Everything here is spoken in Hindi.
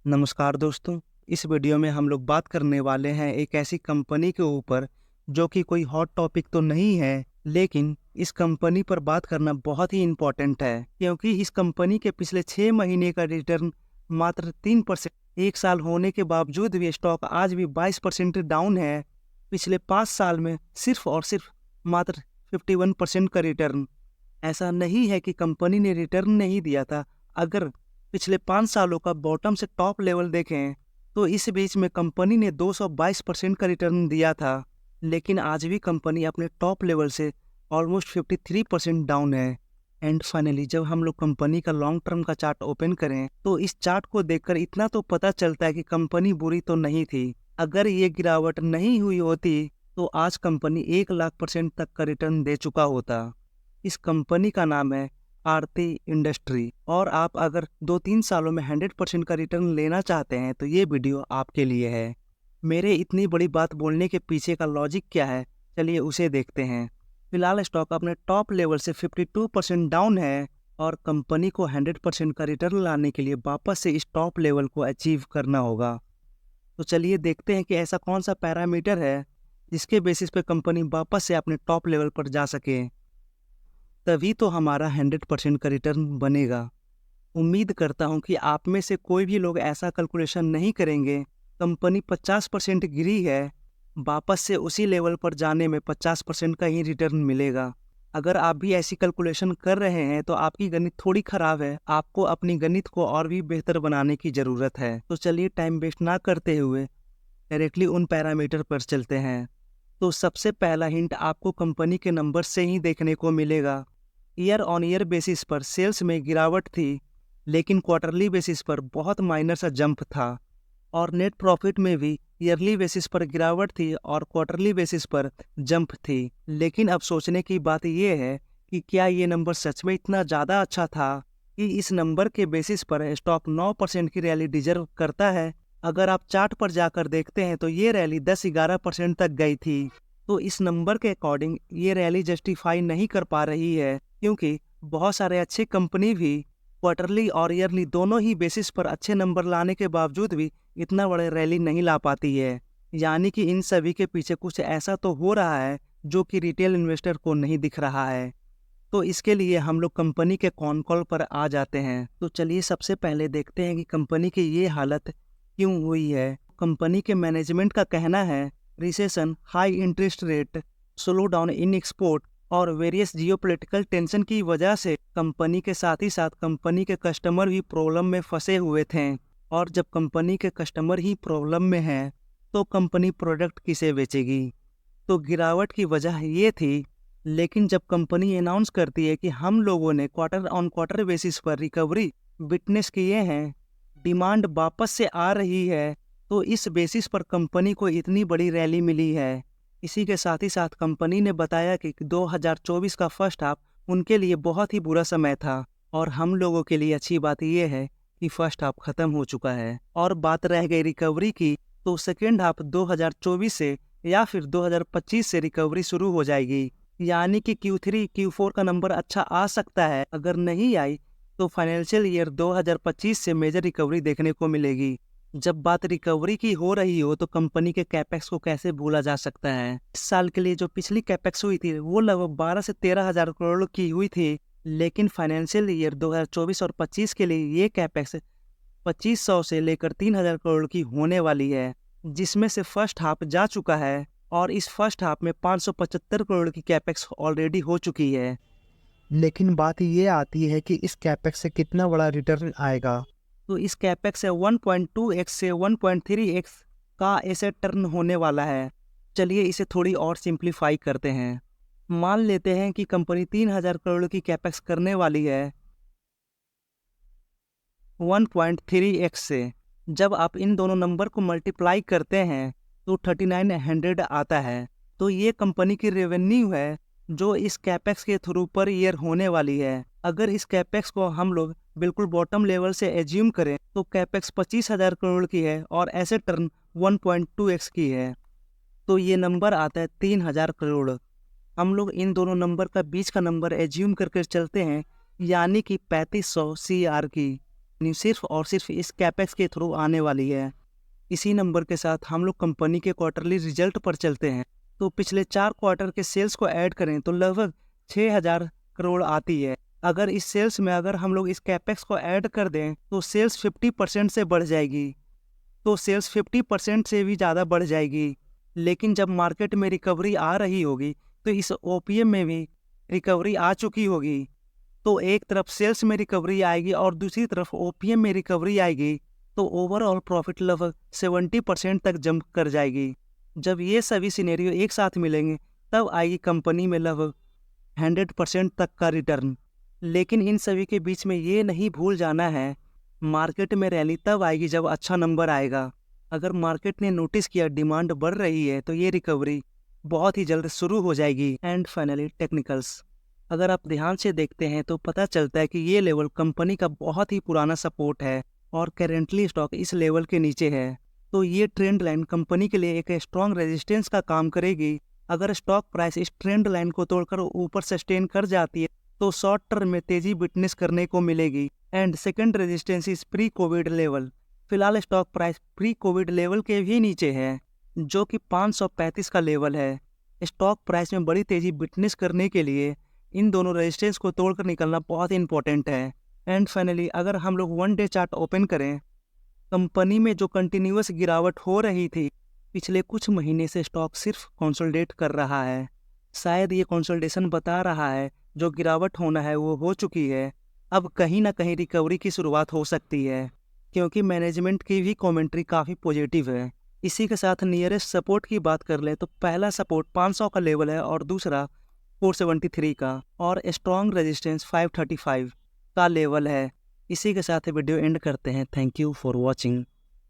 नमस्कार दोस्तों। इस वीडियो में हम लोग बात करने वाले हैं एक ऐसी कंपनी के ऊपर जो कि कोई हॉट टॉपिक तो नहीं है, लेकिन इस कंपनी पर बात करना बहुत ही इम्पोर्टेंट है क्योंकि इस कंपनी के पिछले 6 महीने का रिटर्न मात्र 3%। एक साल होने के बावजूद भी स्टॉक आज भी 22% डाउन है। पिछले 5 साल में सिर्फ और सिर्फ मात्र 51% का रिटर्न। ऐसा नहीं है कि कंपनी ने रिटर्न नहीं दिया था। अगर पिछले 5 सालों का बॉटम से टॉप लेवल देखें तो इस बीच में कंपनी ने 222% का रिटर्न दिया था, लेकिन आज भी कंपनी अपने टॉप लेवल से ऑलमोस्ट 53% डाउन है। एंड फाइनली जब हम लोग कंपनी का लॉन्ग टर्म का चार्ट ओपन करें तो इस चार्ट को देखकर इतना तो पता चलता है कि कंपनी बुरी तो नहीं थी। अगर ये गिरावट नहीं हुई होती तो आज कंपनी 1,00,000% तक का रिटर्न दे चुका होता। इस कंपनी का नाम है आरती इंडस्ट्री, और आप अगर 2-3 सालों में 100% का रिटर्न लेना चाहते हैं तो ये वीडियो आपके लिए है। मेरे इतनी बड़ी बात बोलने के पीछे का लॉजिक क्या है, चलिए उसे देखते हैं। फिलहाल स्टॉक अपने टॉप लेवल से 52% डाउन है और कंपनी को 100% का रिटर्न लाने के लिए वापस से इस टॉप लेवल को अचीव करना होगा। तो चलिए देखते हैं कि ऐसा कौन सा पैरामीटर है जिसके बेसिस पे कंपनी वापस से अपने टॉप लेवल पर जा सके, तभी तो हमारा 100% का रिटर्न बनेगा। उम्मीद करता हूँ कि आप में से कोई भी लोग ऐसा कैलकुलेशन नहीं करेंगे। कंपनी 50% गिरी है, वापस से उसी लेवल पर जाने में 50% का ही रिटर्न मिलेगा। अगर आप भी ऐसी कैलकुलेशन कर रहे हैं तो आपकी गणित थोड़ी खराब है। आपको अपनी गणित को और भी बेहतर बनाने की ज़रूरत है। तो चलिए टाइम वेस्ट ना करते हुए डायरेक्टली उन पैरामीटर पर चलते हैं। तो सबसे पहला हिंट आपको कंपनी के नंबर से ही देखने को मिलेगा। ईयर ऑन ईयर बेसिस पर सेल्स में गिरावट थी, लेकिन क्वार्टरली बेसिस पर बहुत माइनर सा जंप था। और नेट प्रॉफिट में भी ईयरली बेसिस पर गिरावट थी और क्वार्टरली बेसिस पर जंप थी। लेकिन अब सोचने की बात यह है कि क्या ये नंबर सच में इतना ज़्यादा अच्छा था कि इस नंबर के बेसिस पर स्टॉक 9% की रैली डिजर्व करता है। अगर आप चार्ट पर जाकर देखते हैं तो ये रैली 10-11% तक गई थी। तो इस नंबर के अकॉर्डिंग ये रैली जस्टिफाई नहीं कर पा रही है, क्योंकि बहुत सारे अच्छे कंपनी भी क्वार्टरली और ईयरली दोनों ही बेसिस पर अच्छे नंबर लाने के बावजूद भी इतना बड़े रैली नहीं ला पाती है। यानी कि इन सभी के पीछे कुछ ऐसा तो हो रहा है जो कि रिटेल इन्वेस्टर को नहीं दिख रहा है। तो इसके लिए हम लोग कंपनी के कॉन कॉल पर आ जाते हैं। तो चलिए सबसे पहले देखते हैं कि कंपनी की ये हालत क्यों हुई है। कंपनी के मैनेजमेंट का कहना है recession, high interest rate, slow down in export और वेरियस जियोपॉलिटिकल टेंशन की वजह से कंपनी के साथ ही साथ कंपनी के कस्टमर भी प्रॉब्लम में फंसे हुए थे। और जब कंपनी के कस्टमर ही प्रॉब्लम में हैं तो कंपनी प्रोडक्ट किसे बेचेगी। तो गिरावट की वजह ये थी। लेकिन जब कंपनी अनाउंस करती है कि हम लोगों ने क्वार्टर ऑन क्वार्टर बेसिस पर रिकवरी विटनेस किए हैं, डिमांड वापस से आ रही है, तो इस बेसिस पर कंपनी को इतनी बड़ी रैली मिली है। इसी के साथ ही साथ कंपनी ने बताया कि 2024 का फर्स्ट हाफ उनके लिए बहुत ही बुरा समय था, और हम लोगों के लिए अच्छी बात यह है कि फर्स्ट हाफ खत्म हो चुका है। और बात रह गई रिकवरी की, तो सेकेंड हाफ 2024 से या फिर 2025 से रिकवरी शुरू हो जाएगी। यानी कि Q3 Q4 का नंबर अच्छा आ सकता है। अगर नहीं आई तो फाइनेंशियल ईयर 2025 से मेजर रिकवरी देखने को मिलेगी। जब बात रिकवरी की हो रही हो तो कंपनी के कैपेक्स को कैसे भूला जा सकता है। इस साल के लिए जो पिछली कैपेक्स हुई थी वो लगभग 12 से 13 हज़ार करोड़ की हुई थी, लेकिन फाइनेंशियल ईयर 2024 और 25 के लिए ये कैपेक्स 2500 से लेकर 3000 करोड़ की होने वाली है, जिसमें से फर्स्ट हाफ जा चुका है और इस फर्स्ट हाफ में 575 करोड़ की कैपेक्स ऑलरेडी हो चुकी है। लेकिन बात ये आती है कि इस कैपेक्स से कितना बड़ा रिटर्न आएगा। तो इस कैपेक्स से 1.2x से 1.3x का एसेट टर्न होने वाला है। चलिए इसे थोड़ी और सिंप्लीफाई करते हैं। मान लेते हैं कि कंपनी 3000 करोड़ की कैपेक्स करने वाली है 1.3x से। जब आप इन दोनों नंबर को मल्टीप्लाई करते हैं तो 3900 आता है। तो ये कंपनी की रेवेन्यू है जो इस कैपेक्स के थ्रू पर ईयर होने वाली है। अगर इस कैपेक्स को हम लोग बिल्कुल बॉटम लेवल से एज्यूम करें तो कैपेक्स 25,000 करोड़ की है और एसेट टर्न 1.2x की है। तो ये नंबर आता है 3,000 करोड़। हम लोग इन दोनों नंबर का बीच का नंबर एज्यूम करके चलते हैं, यानी कि 3500 CR की। सिर्फ और सिर्फ इस कैपेक्स के थ्रू आने वाली है। इसी नंबर के साथ हम लोग कंपनी के क्वार्टरली रिजल्ट पर चलते हैं। तो पिछले 4 क्वार्टर के सेल्स को ऐड करें तो लगभग 6,000 करोड़ आती है। अगर इस सेल्स में अगर हम लोग इस कैपेक्स को ऐड कर दें तो सेल्स 50% से बढ़ जाएगी। तो सेल्स 50% से भी ज़्यादा बढ़ जाएगी। लेकिन जब मार्केट में रिकवरी आ रही होगी तो इस ओपीएम में भी रिकवरी आ चुकी होगी। तो एक तरफ सेल्स में रिकवरी आएगी और दूसरी तरफ ओपीएम में रिकवरी आएगी, तो ओवरऑल प्रॉफिट लगभग 70% तक जंप कर जाएगी। जब ये सभी सिनेरियो एक साथ मिलेंगे तब आएगी कंपनी में लगभग 100% तक का रिटर्न। लेकिन इन सभी के बीच में ये नहीं भूल जाना है, मार्केट में रैली तब आएगी जब अच्छा नंबर आएगा। अगर मार्केट ने नोटिस किया डिमांड बढ़ रही है तो ये रिकवरी बहुत ही जल्द शुरू हो जाएगी। एंड फाइनली टेक्निकल्स, अगर आप ध्यान से देखते हैं तो पता चलता है कि ये लेवल कंपनी का बहुत ही पुराना सपोर्ट है और करेंटली स्टॉक इस लेवल के नीचे है। तो ये ट्रेंड लाइन कंपनी के लिए एक स्ट्रॉन्ग रेजिस्टेंस का काम करेगी। अगर स्टॉक प्राइस इस ट्रेंड लाइन को तोड़कर ऊपर सस्टेन कर जाती है तो शॉर्ट टर्म में तेजी विटनेस करने को मिलेगी। एंड सेकंड रेजिस्टेंस इस प्री कोविड लेवल। फिलहाल stock price pre Covid level के भी नीचे है, जो कि 535 का लेवल है। स्टॉक प्राइस में बड़ी तेजी विटनेस करने के लिए इन दोनों रेजिस्टेंस को तोड़कर निकलना बहुत इंपॉर्टेंट है। एंड फाइनली अगर हम लोग 1 डे चार्ट ओपन करें, कंपनी में जो कंटिन्यूअस गिरावट हो रही थी पिछले कुछ महीने से स्टॉक सिर्फ कंसोलिडेट कर रहा है। शायद ये कंसोलिडेशन बता रहा है जो गिरावट होना है वो हो चुकी है। अब कहीं ना कहीं रिकवरी की शुरुआत हो सकती है, क्योंकि मैनेजमेंट की भी कमेंट्री काफ़ी पॉजिटिव है। इसी के साथ नियरेस्ट सपोर्ट की बात कर ले तो पहला सपोर्ट 500 का लेवल है और दूसरा 473 का, और स्ट्रॉन्ग रेजिस्टेंस 535 का लेवल है। इसी के साथ वीडियो एंड करते हैं। Thank you for watching.